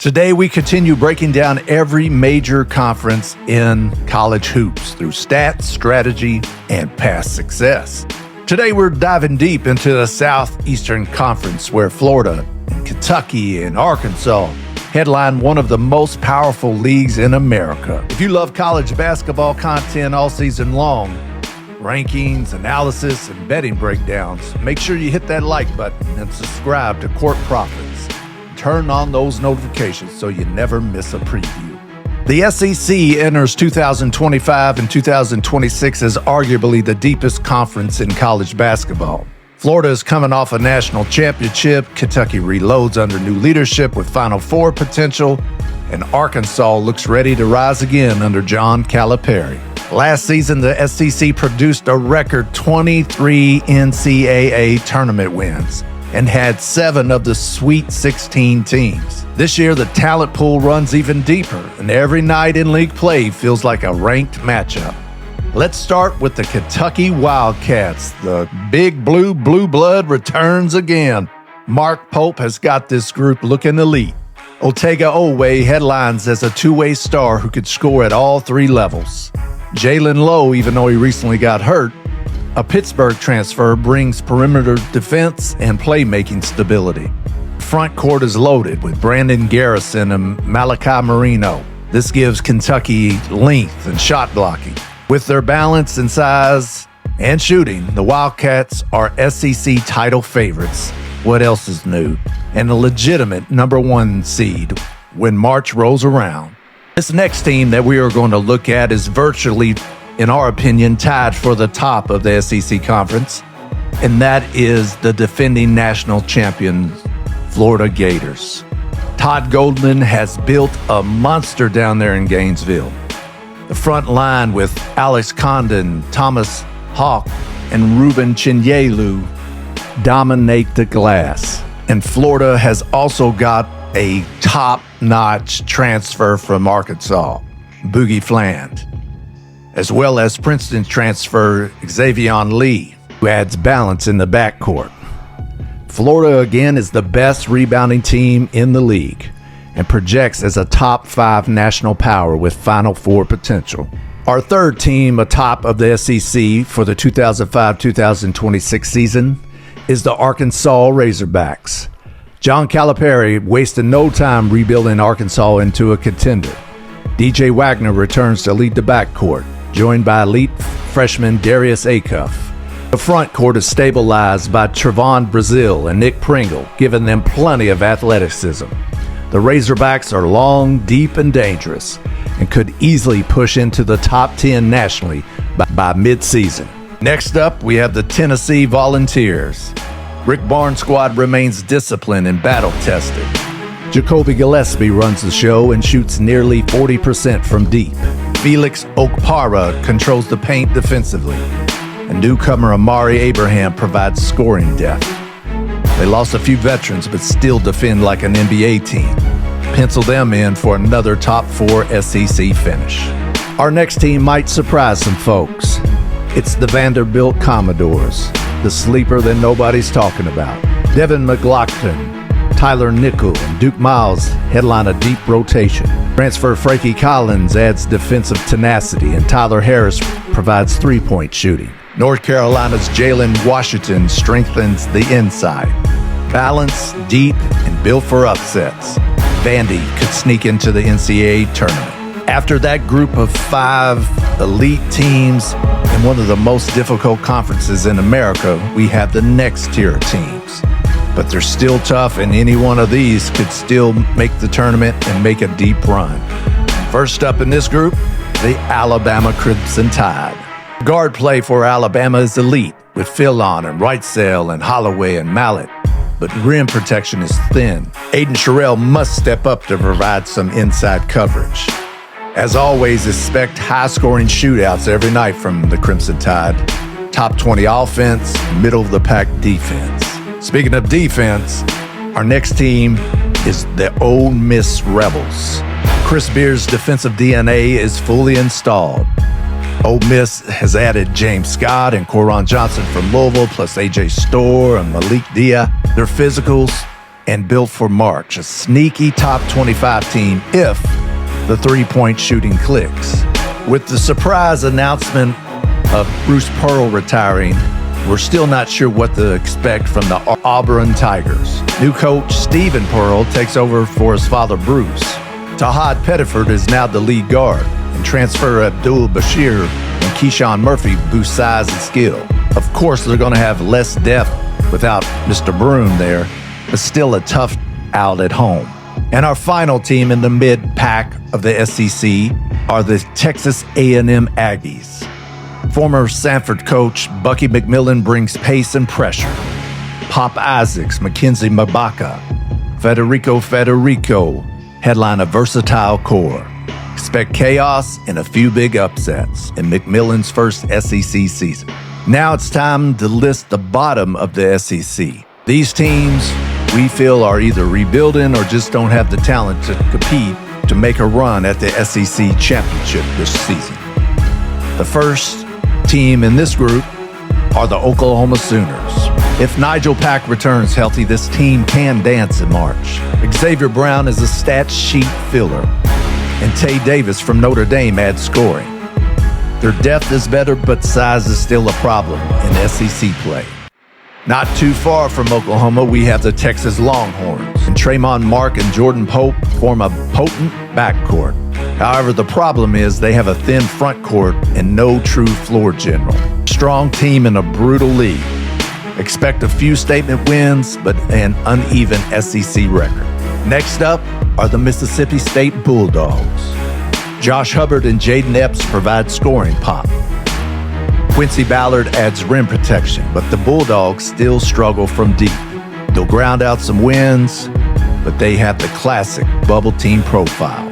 Today, we continue breaking down every major conference in college hoops through stats, strategy, and past success. Today, we're diving deep into the Southeastern Conference, where Florida and Kentucky and Arkansas headline one of the most powerful leagues in America. If you love college basketball content all season long, rankings, analysis, and betting breakdowns, make sure you hit that like button and subscribe to Court Profits. Turn on those notifications so you never miss a preview. The SEC enters 2025 and 2026 as arguably the deepest conference in college basketball. Florida is coming off a national championship, Kentucky reloads under new leadership with Final Four potential, and Arkansas looks ready to rise again under John Calipari. Last season, the SEC produced a record 23 NCAA tournament wins and had 7 of the Sweet 16 teams. This year, the talent pool runs even deeper, and every night in league play feels like a ranked matchup. Let's start with the Kentucky Wildcats. The big blue blood returns again. Mark Pope has got this group looking elite. Otega Oweh headlines as a two-way star who could score at all 3 levels. Jalen Lowe, even though he recently got hurt, a Pittsburgh transfer, brings perimeter defense and playmaking stability. Front court is loaded with Brandon Garrison and Malachi Marino. This gives Kentucky length and shot blocking. With their balance and size and shooting, the Wildcats are SEC title favorites. What else is new? And a legitimate number 1 seed when March rolls around. This next team that we are going to look at is virtually, in our opinion, tied for the top of the SEC conference, and that is the defending national champions, Florida Gators. Todd Goldman has built a monster down there in Gainesville. The front line with Alex Condon, Thomas Hawk, and Ruben Chinyelu dominate the glass. And Florida has also got a top-notch transfer from Arkansas, Boogie Fland, as well as Princeton transfer Xavion Lee, who adds balance in the backcourt. Florida, again, is the best rebounding team in the league and projects as a top 5 national power with Final Four potential. Our third team atop of the SEC for the 2005-2026 season is the Arkansas Razorbacks. John Calipari wasted no time rebuilding Arkansas into a contender. DJ Wagner returns to lead the backcourt, joined by elite freshman Darius Acuff. The front court is stabilized by Trevon Brazile and Nick Pringle, giving them plenty of athleticism. The Razorbacks are long, deep, and dangerous, and could easily push into the top 10 nationally by mid-season. Next up, we have the Tennessee Volunteers. Rick Barnes' squad remains disciplined and battle-tested. Jacoby Gillespie runs the show and shoots nearly 40% from deep. Felix Okpara controls the paint defensively, and newcomer Amari Abraham provides scoring depth. They lost a few veterans, but still defend like an NBA team. Pencil them in for another top 4 SEC finish. Our next team might surprise some folks. It's the Vanderbilt Commodores, the sleeper that nobody's talking about. Devin McLaughlin, Tyler Nickel, and Duke Miles headline a deep rotation. Transfer Frankie Collins adds defensive tenacity, and Tyler Harris provides three-point shooting. North Carolina's Jalen Washington strengthens the inside. Balanced, deep, and built for upsets. Vandy could sneak into the NCAA tournament. After that group of 5 elite teams in one of the most difficult conferences in America, we have the next tier of teams. But they're still tough, and any one of these could still make the tournament and make a deep run. First up in this group, the Alabama Crimson Tide. Guard play for Alabama is elite, with Philon and Wrightsell and Holloway and Mallet, but rim protection is thin. Aiden Sherrill must step up to provide some inside coverage. As always, expect high-scoring shootouts every night from the Crimson Tide. Top 20 offense, middle-of-the-pack defense. Speaking of defense, our next team is the Ole Miss Rebels. Chris Beard's defensive DNA is fully installed. Ole Miss has added James Scott and Coron Johnson from Louisville, plus AJ Storr and Malik Dia. Their physicals and built for March, a sneaky top 25 team if the three-point shooting clicks. With the surprise announcement of Bruce Pearl retiring, we're still not sure what to expect from the Auburn Tigers. New coach Stephen Pearl takes over for his father Bruce. Tahad Pettiford is now the lead guard, and transfer Abdul Bashir and Keyshawn Murphy boost size and skill. Of course, they're going to have less depth without Mr. Broom there, but still a tough out at home. And our final team in the mid-pack of the SEC are the Texas A&M Aggies. Former Sanford coach Bucky McMillan brings pace and pressure. Pop Isaacs, Mackenzie Mabaka, Federico headline a versatile core. Expect chaos and a few big upsets in McMillan's first SEC season. Now it's time to list the bottom of the SEC. These teams we feel are either rebuilding or just don't have the talent to compete to make a run at the SEC championship this season. The first team in this group are the Oklahoma Sooners. If Nigel Pack returns healthy, this team can dance in March. Xavier Brown is a stat sheet filler, and Tay Davis from Notre Dame adds scoring. Their depth is better, but size is still a problem in SEC play. Not too far from Oklahoma, we have the Texas Longhorns, and Tremont Mark and Jordan Pope form a potent backcourt. However, the problem is they have a thin front court and no true floor general. Strong team in a brutal league. Expect a few statement wins, but an uneven SEC record. Next up are the Mississippi State Bulldogs. Josh Hubbard and Jaden Epps provide scoring pop. Quincy Ballard adds rim protection, but the Bulldogs still struggle from deep. They'll ground out some wins, but they have the classic bubble team profile.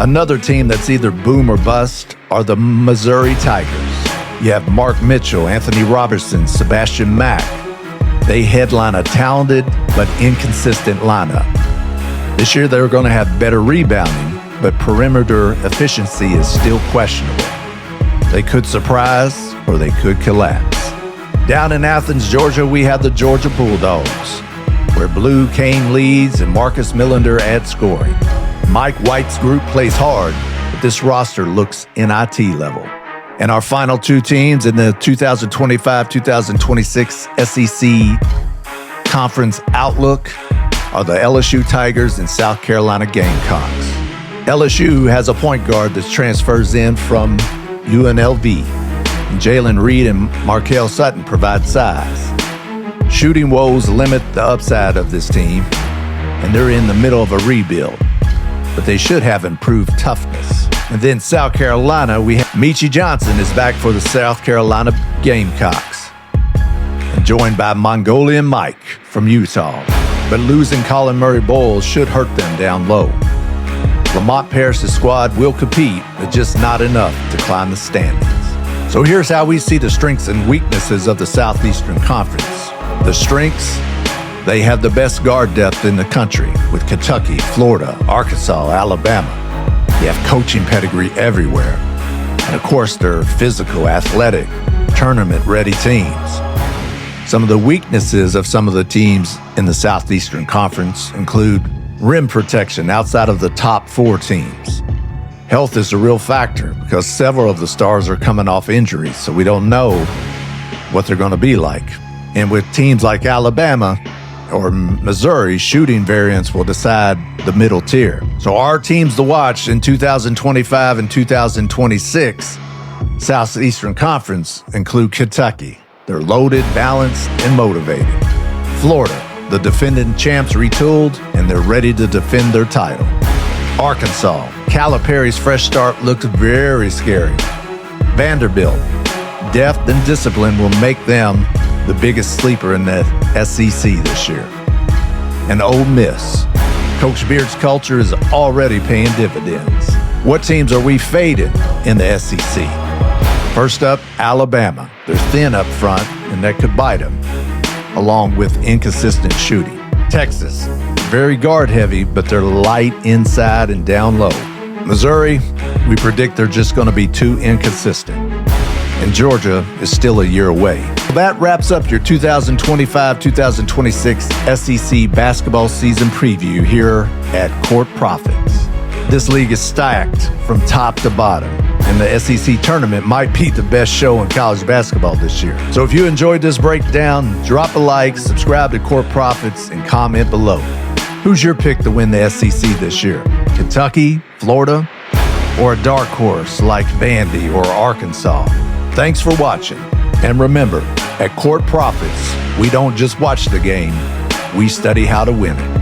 Another team that's either boom or bust are the Missouri Tigers. You have Mark Mitchell, Anthony Robertson, Sebastian Mack. They headline a talented but inconsistent lineup. This year they're going to have better rebounding, but perimeter efficiency is still questionable. They could surprise or they could collapse. Down in Athens, Georgia, we have the Georgia Bulldogs, where Blue Kane leads and Marcus Millender adds scoring. Mike White's group plays hard, but this roster looks NIT level. And our final two teams in the 2025-2026 SEC Conference Outlook are the LSU Tigers and South Carolina Gamecocks. LSU has a point guard that transfers in from UNLV. And Jalen Reed and Markel Sutton provide size. Shooting woes limit the upside of this team, and they're in the middle of a rebuild, but they should have improved toughness. And then South Carolina, we have Meechie Johnson is back for the South Carolina Gamecocks, and joined by Mongolian Mike from Utah. But losing Colin Murray Bowles should hurt them down low. Lamont Paris's squad will compete, but just not enough to climb the standings. So here's how we see the strengths and weaknesses of the Southeastern Conference. The strengths: they have the best guard depth in the country with Kentucky, Florida, Arkansas, Alabama. They have coaching pedigree everywhere. And of course, they're physical, athletic, tournament-ready teams. Some of the weaknesses of some of the teams in the Southeastern Conference include rim protection outside of the top four teams. Health is a real factor because several of the stars are coming off injuries, so we don't know what they're going to be like. And with teams like Alabama or Missouri, shooting variance will decide the middle tier. So our teams to watch in 2025 and 2026 Southeastern Conference include Kentucky. They're loaded, balanced, and motivated. Florida, the defending champs, retooled, and they're ready to defend their title. Arkansas, Calipari's fresh start looks very scary. Vanderbilt, depth and discipline will make them the biggest sleeper in the SEC this year. And Ole Miss, Coach Beard's culture is already paying dividends. What teams are we fading in the SEC? First up, Alabama. They're thin up front, and that could bite them, along with inconsistent shooting. Texas, very guard heavy, but they're light inside and down low. Missouri, we predict they're just going to be too inconsistent. and Georgia is still a year away. That wraps up your 2025-2026 SEC basketball season preview here at Court Profits. This league is stacked from top to bottom, and the SEC tournament might be the best show in college basketball this year. So if you enjoyed this breakdown, drop a like, subscribe to Court Profits, and comment below. Who's your pick to win the SEC this year? Kentucky, Florida, or a dark horse like Vandy or Arkansas? Thanks for watching. And remember, at Court Profits, we don't just watch the game, we study how to win it.